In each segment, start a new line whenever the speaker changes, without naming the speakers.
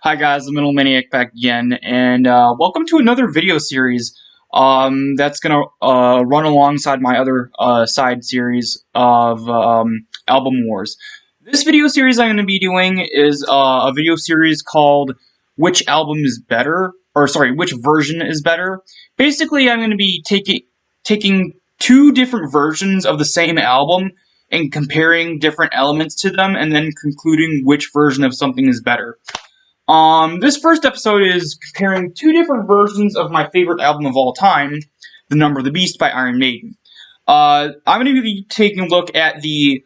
Hi guys, the Middle Maniac back again, and welcome to another video series that's gonna run alongside my other side series of Album Wars. This video series I'm going to be doing is a video series called Which Album is Better? Or sorry, Which Version is Better? Basically, I'm going to be taking two different versions of the same album and comparing different elements to them, and then concluding which version of something is better. This first episode is comparing two different versions of my favorite album of all time, The Number of the Beast by Iron Maiden. I'm going to be taking a look at the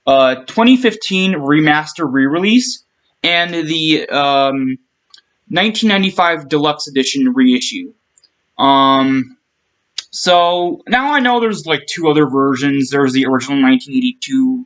2015 remaster re-release and the 1995 Deluxe Edition reissue. So now I know there's like two other versions. There's the original 1982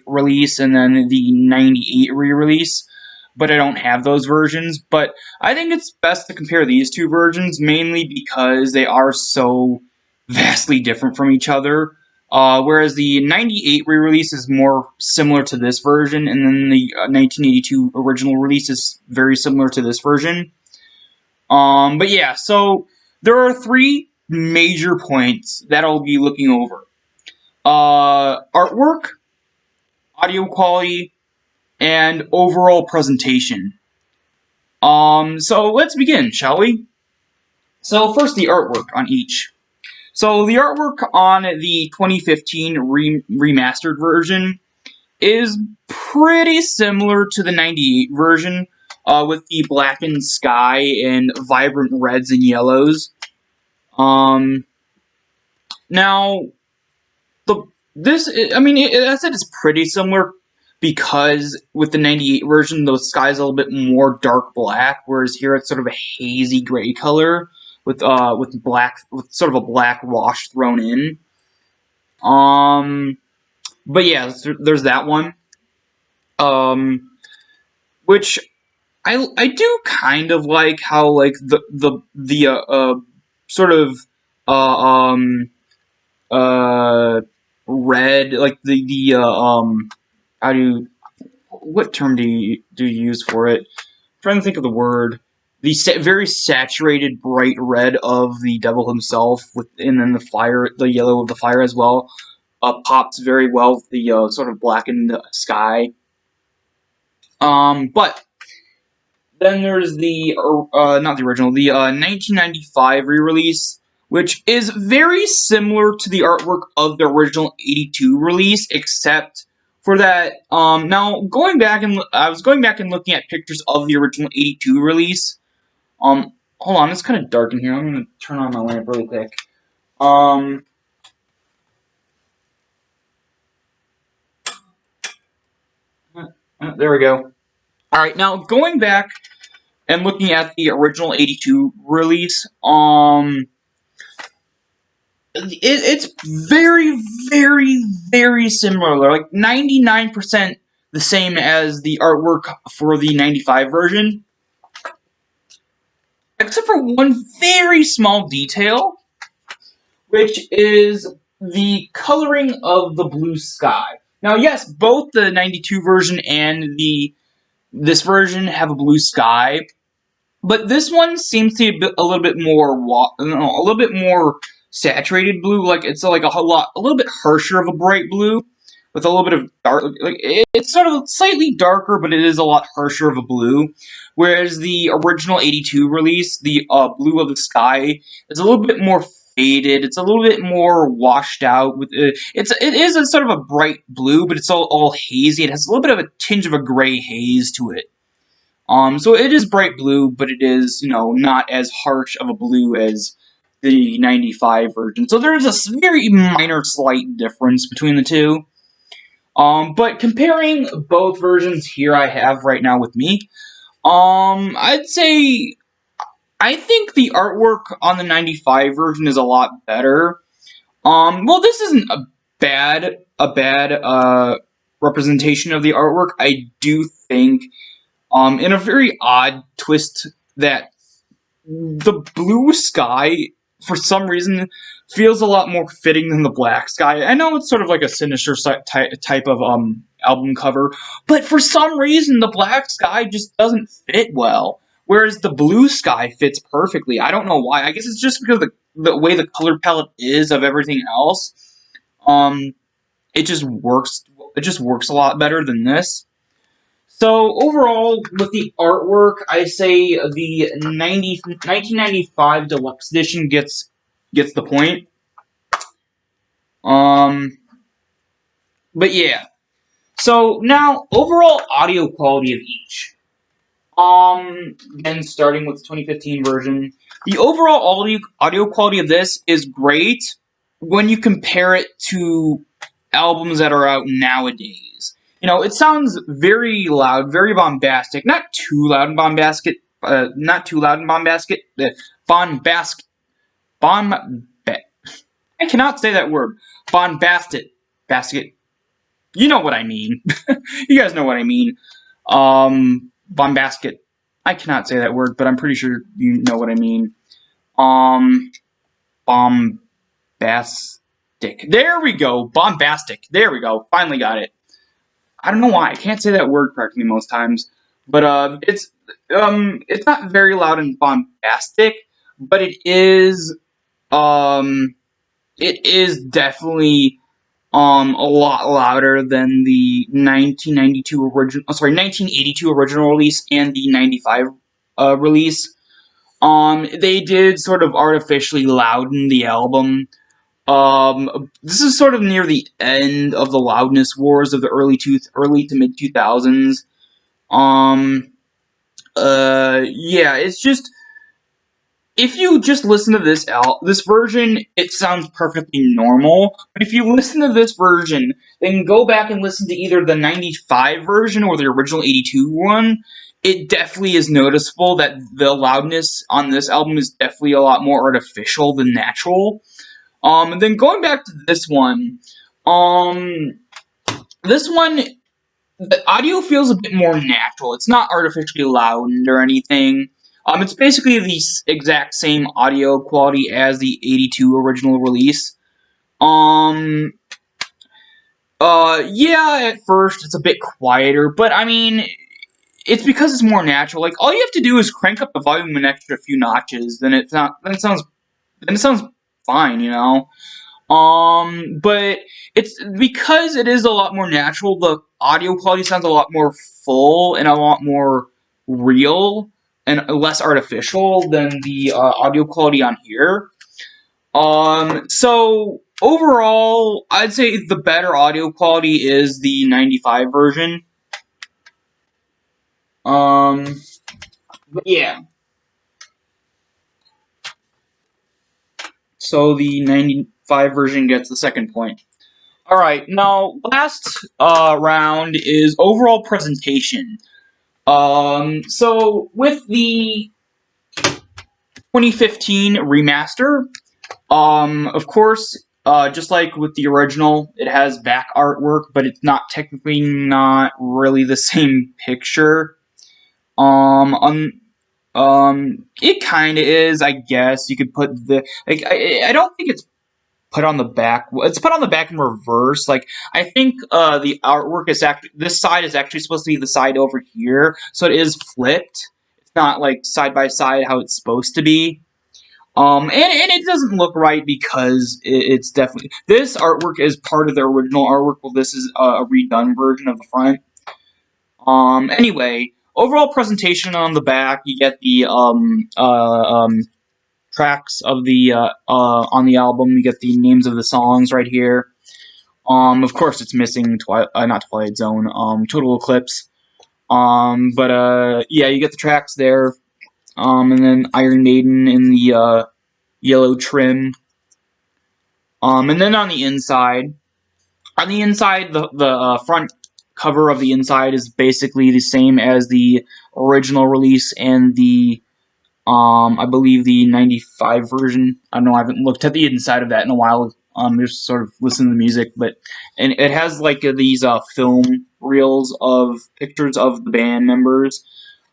release and then the 98 re-release. But I don't have those versions. But I think it's best to compare these two versions, mainly because they are so vastly different from each other. Whereas the 98 re-release is more similar to this version, and then the 1982 original release is very similar to this version. But yeah, so there are three major points that I'll be looking over. Artwork, audio quality, and overall presentation. So let's begin, shall we? So first, the artwork on each. So the artwork on the 2015 remastered version is pretty similar to the 98 version, with the blackened sky and vibrant reds and yellows. Now, as I said, it's pretty similar, because with the 98 version, the sky's a little bit more dark black, whereas here it's sort of a hazy gray color with sort of a black wash thrown in. But yeah, there's that one. Which I do kind of like how like the sort of red, like what term do you use for it? I'm trying to think of the word. The very saturated bright red of the devil himself, and then the yellow of the fire as well, pops very well with the sort of blackened sky. But then there's the not the original, the 1995 re-release, which is very similar to the artwork of the original 82 release, except for that, now I was going back and looking at pictures of the original 82 release. Hold on, it's kind of dark in here. I'm gonna turn on my lamp really quick. There we go. Alright, now going back and looking at the original 82 release, it's very, very, very similar, like 99% the same as the artwork for the 95 version, except for one very small detail, which is the coloring of the blue sky. Now, yes, both the 92 version and this version have a blue sky, but this one seems to be a little bit more saturated blue. Like it's like a little bit harsher of a bright blue, with a little bit of dark. Like it's sort of slightly darker, but it is a lot harsher of a blue. Whereas the original 82 release, the blue of the sky, is a little bit more faded. It's a little bit more washed out. It is a sort of a bright blue, but it's all hazy. It has a little bit of a tinge of a gray haze to it. So it is bright blue, but it is, not as harsh of a blue as the 95 version. So there's a very minor slight difference between the two. But comparing both versions here I have right now with me, I'd say I think the artwork on the 95 version is a lot better. Well, this isn't a bad representation of the artwork. I do think, in a very odd twist, that the blue sky, for some reason, feels a lot more fitting than the black sky. I know it's sort of like a sinister type of album cover, but for some reason the black sky just doesn't fit well, whereas the blue sky fits perfectly. I don't know why. I guess it's just because the way the color palette is of everything else. It just works. It just works a lot better than this. So overall, with the artwork, I say the 1995 Deluxe Edition gets the point. But yeah. So now, overall audio quality of each. Again, starting with the 2015 version, the overall audio quality of this is great when you compare it to albums that are out nowadays. You know, it sounds very loud, very bombastic. Not too loud and bombastic. Not too loud and bombastic. Bombastic. I cannot say that word. Bombastic. Basket. You know what I mean. You guys know what I mean. Bombastic. I cannot say that word, but I'm pretty sure you know what I mean. Bombastic. There we go. Bombastic. There we go. Finally got it. I don't know why I can't say that word correctly most times, but it's not very loud and bombastic, but it is definitely a lot louder than the 1982 original release and the 95 release. They did sort of artificially louden the album. This is sort of near the end of the loudness wars of the early to mid 2000s. Yeah, it's just, if you just listen to this version, it sounds perfectly normal. But if you listen to this version, then go back and listen to either the 95 version or the original 82 one. It definitely is noticeable that the loudness on this album is definitely a lot more artificial than natural. And then going back to this one, this one, the audio feels a bit more natural. It's not artificially loud or anything. It's basically the exact same audio quality as the 82 original release. Yeah, at first it's a bit quieter, but I mean, it's because it's more natural. Like, all you have to do is crank up the volume an extra few notches, then it sounds fine, you know? But it's because it is a lot more natural, the audio quality sounds a lot more full and a lot more real and less artificial than the audio quality on here. So overall, I'd say the better audio quality is the 95 version. But yeah. So the 95 version gets the second point. Alright, now, last round is overall presentation. So, with the 2015 remaster, of course, just like with the original, it has back artwork, but it's technically not really the same picture. It kind of is, I guess. You could put I don't think it's put on the back. It's put on the back in reverse. Like, I think the artwork is this side is actually supposed to be the side over here, so it is flipped. It's not like side by side how it's supposed to be. And it doesn't look right because it's definitely, this artwork is part of the original artwork. Well, this is a redone version of the front. Anyway, overall presentation on the back, you get the tracks of the on the album. You get the names of the songs right here. Of course, it's missing not Twilight Zone. Total Eclipse. But yeah, you get the tracks there. And then Iron Maiden in the yellow trim. And then on the inside, the front cover of the inside is basically the same as the original release and the I believe the 95 version. I don't know, I haven't looked at the inside of that in a while. Just sort of listening to the music, and it has like these film reels of pictures of the band members.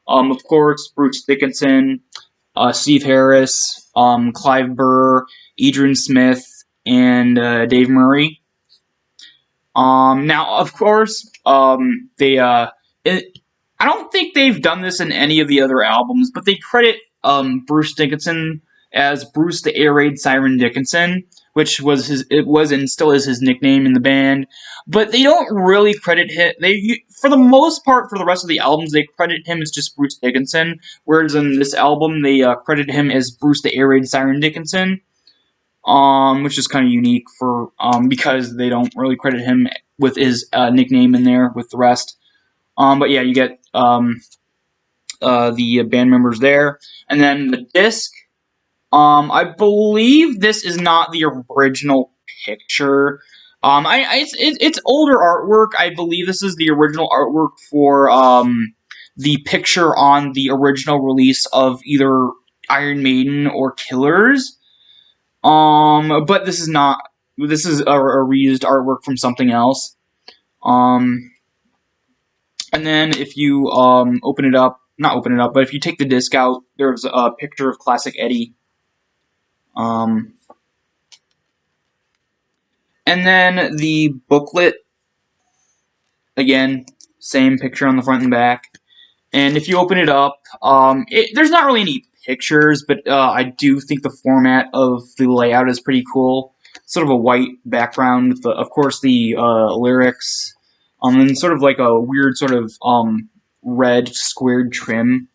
Of course, Bruce Dickinson, Steve Harris, Clive Burr, Adrian Smith, and Dave Murray. Now, of course, I don't think they've done this in any of the other albums, but they credit Bruce Dickinson as Bruce the Air Raid Siren Dickinson, which was it was and still is his nickname in the band. But they don't really credit him. For the most part, for the rest of the albums, they credit him as just Bruce Dickinson. Whereas in this album, they credit him as Bruce the Air Raid Siren Dickinson, which is kind of unique for because they don't really credit him with his nickname in there with the rest. But yeah, you get the band members there, and then the disc. I believe this is not the original picture. It's older artwork. I believe this is the original artwork for the picture on the original release of either Iron Maiden or Killers. But this is not. This is a reused artwork from something else. And then if you open it up, not open it up, but if you take the disc out, there's a picture of Classic Eddie. And then the booklet, again, same picture on the front and back. And if you open it up, there's not really any pictures, but I do think the format of the layout is pretty cool. Sort of a white background with, of course, the lyrics, and sort of like a weird sort of red squared trim.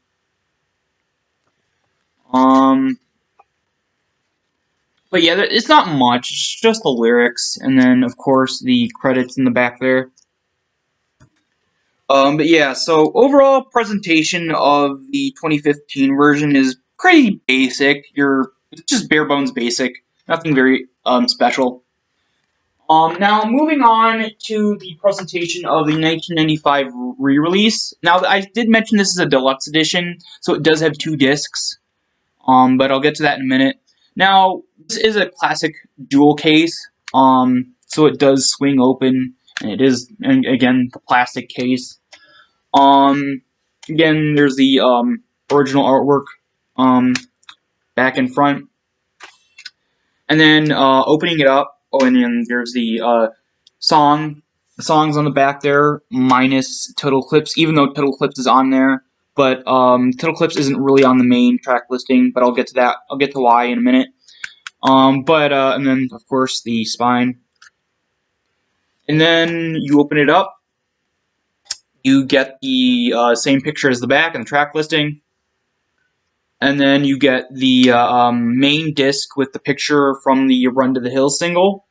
But yeah, it's not much. It's just the lyrics, and then of course the credits in the back there. But yeah, so overall presentation of the 2015 version is pretty basic. It's just bare bones basic, nothing very special. Now moving on to the presentation of the 1995 re-release. Now I did mention this is a deluxe edition, so it does have 2 discs. But I'll get to that in a minute. Now, this is a classic dual case, so it does swing open, and it is, again, the plastic case. Again, there's the original artwork back and front. And then opening it up, and then there's the songs on the back there, minus Total Eclipse, even though Total Eclipse is on there. But Total Eclipse isn't really on the main track listing, but I'll get to that. I'll get to why in a minute. And then, of course, the spine. And then you open it up. You get the same picture as the back and the track listing. And then you get the main disc with the picture from the Run to the Hills single.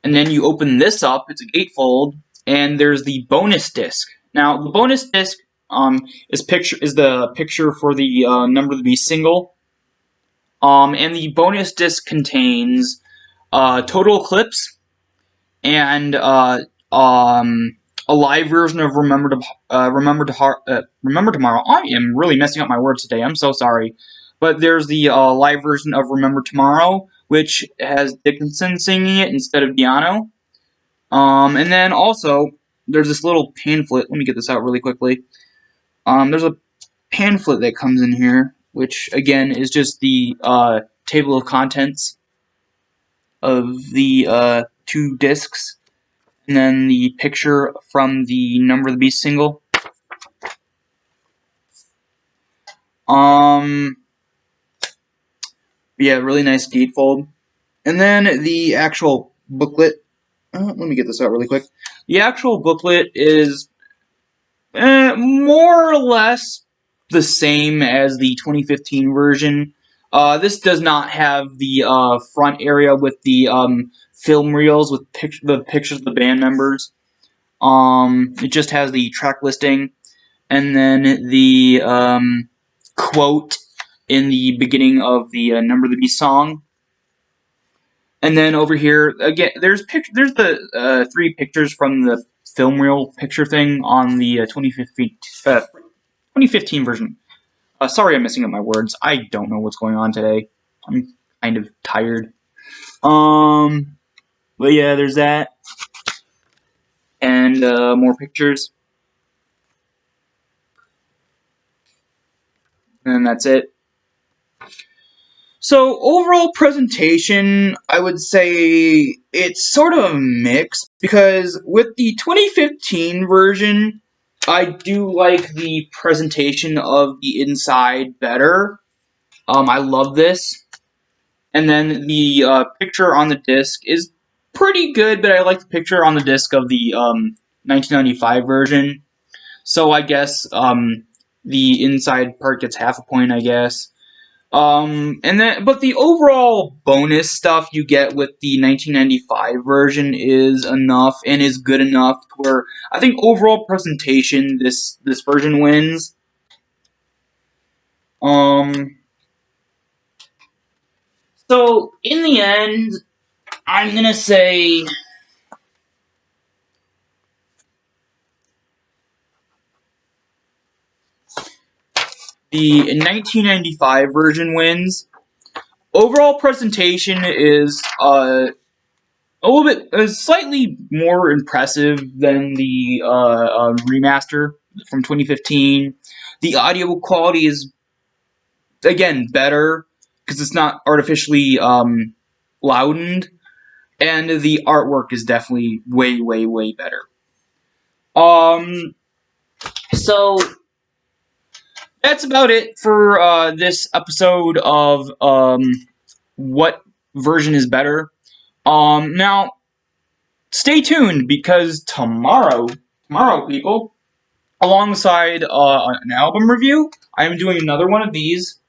And then you open this up. It's a gatefold. And there's the bonus disc. Now, the bonus disc is the picture for the Number of the Beast single, and the bonus disc contains Total Eclipse and a live version of Remember Tomorrow. I am really messing up my words today. I'm so sorry, but there's the live version of Remember Tomorrow, which has Dickinson singing it instead of Di'Anno. And then also there's this little pamphlet. Let me get this out really quickly. There's a pamphlet that comes in here, which again is just the table of contents of the 2 discs, and then the picture from the Number of the Beast single. Yeah, really nice gatefold. And then the actual booklet. Let me get this out really quick. The actual booklet is more or less the same as the 2015 version. This does not have the front area with the film reels with the pictures of the band members. It just has the track listing and then the quote in the beginning of the Number of the Beast song. And then over here, again, there's the 3 pictures from the film reel picture thing on the 2015 version. Sorry I'm messing up my words. I don't know what's going on today. I'm kind of tired. But yeah, there's that. And more pictures. And that's it. So overall presentation, I would say it's sort of a mix, because with the 2015 version, I do like the presentation of the inside better. I love this. And then the picture on the disc is pretty good, but I like the picture on the disc of the 1995 version. So I guess the inside part gets half a point, I guess. But the overall bonus stuff you get with the 1995 version is enough and is good enough to where I think overall presentation this version wins. Um, so in the end, I'm gonna say the 1995 version wins. Overall presentation is a little bit, slightly more impressive than the remaster from 2015. The audio quality is, again, better because it's not artificially loudened, and the artwork is definitely way, way, way better. So that's about it for this episode of what version is better. Now stay tuned, because tomorrow, people, alongside an album review, I am doing another one of these,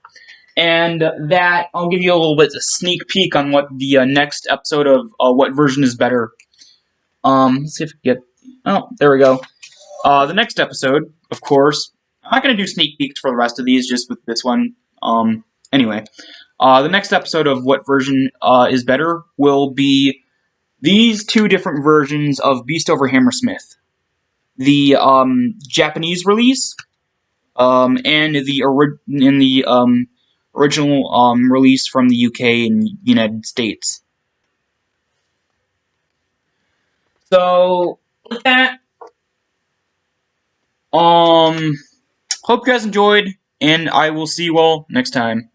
and that I'll give you a little bit of a sneak peek on what the next episode of what version is better. Let's see if we get. Oh, there we go. The next episode, of course, I'm not going to do sneak peeks for the rest of these, just with this one. Anyway, the next episode of what version is better will be these two different versions of Beast over Hammersmith. The Japanese release, and the original release from the UK and United States. So with that, hope you guys enjoyed, and I will see you all next time.